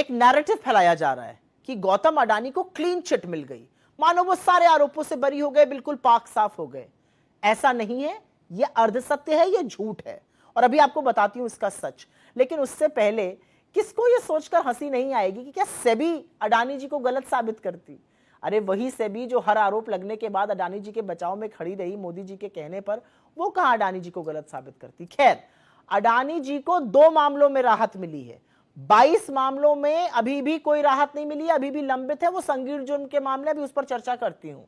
एक नैरेटिव फैलाया जा रहा है कि गौतम अडानी को क्लीन चिट मिल गई, मानो वो सारे आरोपों से बरी हो गए, बिल्कुल पाक साफ हो गए। ऐसा नहीं है, यह अर्धसत्य है, यह झूठ है, और अभी आपको बताती हूं इसका सच। लेकिन उससे पहले किसको यह सोचकर हंसी नहीं आएगी कि क्या सेबी अडानी जी को गलत साबित करती? अरे वही सेबी जो हर आरोप लगने के बाद अडानी जी के बचाव में खड़ी रही मोदी जी के कहने पर, वो कहां अडानी जी को गलत साबित करती? खैर, अडानी जी को 2 मामलों में राहत मिली है, 22 मामलों में अभी भी कोई राहत नहीं मिली है, अभी भी लंबित है वो संगीन जुर्म के मामले, अभी उस पर चर्चा करती हूं।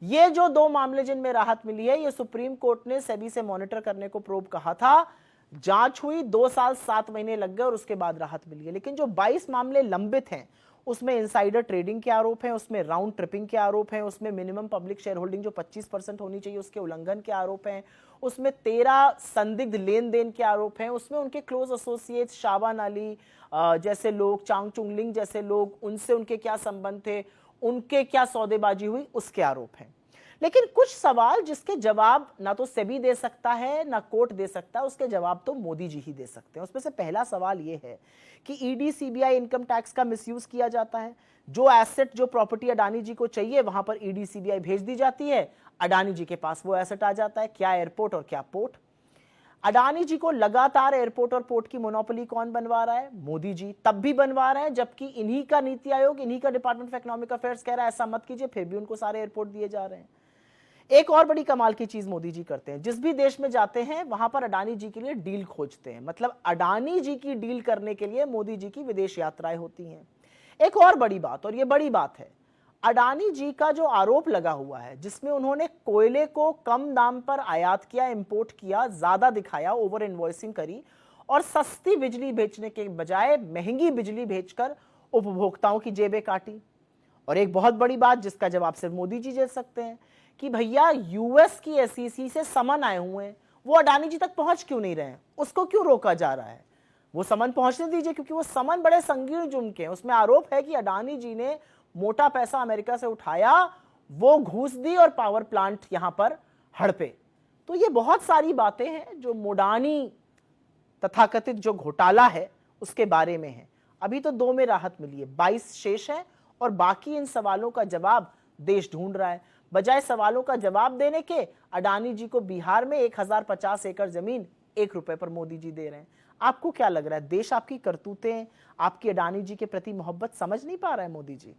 ये जो 2 मामले जिनमें राहत मिली है, ये सुप्रीम कोर्ट ने सेबी से मॉनिटर करने को प्रोब कहा था, जांच हुई, 2 साल 7 महीने लग गए और उसके बाद राहत मिली है। लेकिन जो 22 मामले लंबित हैं, उसमें इनसाइडर ट्रेडिंग के आरोप हैं, उसमें राउंड ट्रिपिंग के आरोप हैं, उसमें मिनिमम पब्लिक शेयर होल्डिंग जो 25% होनी चाहिए उसके उल्लंघन के आरोप हैं, उसमें 13 संदिग्ध लेन देन के आरोप हैं, उसमें उनके क्लोज एसोसिएट्स शाबान अली जैसे लोग, चांग चुंगलिंग जैसे लोग, उनसे उनके क्या संबंध थे, उनके क्या सौदेबाजी हुई, उसके आरोप हैं। लेकिन कुछ सवाल जिसके जवाब ना तो सेबी दे सकता है ना कोर्ट दे सकता है, उसके जवाब तो मोदी जी ही दे सकते हैं। उसमें से पहला सवाल यह है कि ईडी सीबीआई इनकम टैक्स का मिसयूज किया जाता है। जो एसेट, जो प्रॉपर्टी अडानी जी को चाहिए वहां पर ईडी सीबीआई भेज दी जाती है, अडानी जी के पास वो एसेट आ जाता है। क्या एयरपोर्ट और क्या पोर्ट। अडानी जी को लगातार एयरपोर्ट और पोर्ट की मोनोपोली कौन बनवा रहा है? मोदी जी। तब भी बनवा रहे हैं जबकि इन्हीं का नीति आयोग, इन्हीं का डिपार्टमेंट ऑफ इकोनॉमिक अफेयर्स कह रहा है ऐसा मत कीजिए, फिर भी उनको सारे एयरपोर्ट दिए जा रहे हैं। एक और बड़ी कमाल की चीज मोदी जी करते हैं, जिस भी देश में जाते हैं वहां पर अडानी जी के लिए डील खोजते हैं। मतलब अडानी जी की डील करने के लिए मोदी जी की विदेश यात्राएं होती हैं। एक और बड़ी बात, और ये बड़ी बात है, अडानी जी का जो आरोप लगा हुआ है जिसमें उन्होंने कोयले को कम दाम पर आयात किया, इंपोर्ट किया, ज्यादा दिखाया, ओवर इनवॉइसिंग करी और सस्ती बिजली बेचने के बजाय महंगी बिजली बेचकर उपभोक्ताओं की जेबें काटी। और एक बहुत बड़ी बात जिसका जवाब सिर्फ मोदी जी दे सकते हैं कि भैया यूएस की एसईसी से समन आए हुए हैं, वो अडानी जी तक पहुंच क्यों नहीं रहे हैं, उसको क्यों रोका जा रहा है? वो समन पहुंचने दीजिए, क्योंकि वो समन बड़े संगीन जुर्म के हैं। उसमें आरोप है कि अडानी जी ने मोटा पैसा अमेरिका से उठाया, वो घूस दी और पावर प्लांट यहां पर हड़पे। तो ये बहुत सारी बातें हैं जो मोडानी तथाकथित जो घोटाला है उसके बारे में है। अभी तो 2 में राहत मिली है, 22 शेष है और बाकी इन सवालों का जवाब देश ढूंढ रहा है। बजाय सवालों का जवाब देने के अडानी जी को बिहार में 1050 एकड़ जमीन 1 रुपए पर मोदी जी दे रहे हैं। आपको क्या लग रहा है, देश आपकी करतूतें, आपकी अडानी जी के प्रति मोहब्बत समझ नहीं पा रहा है मोदी जी?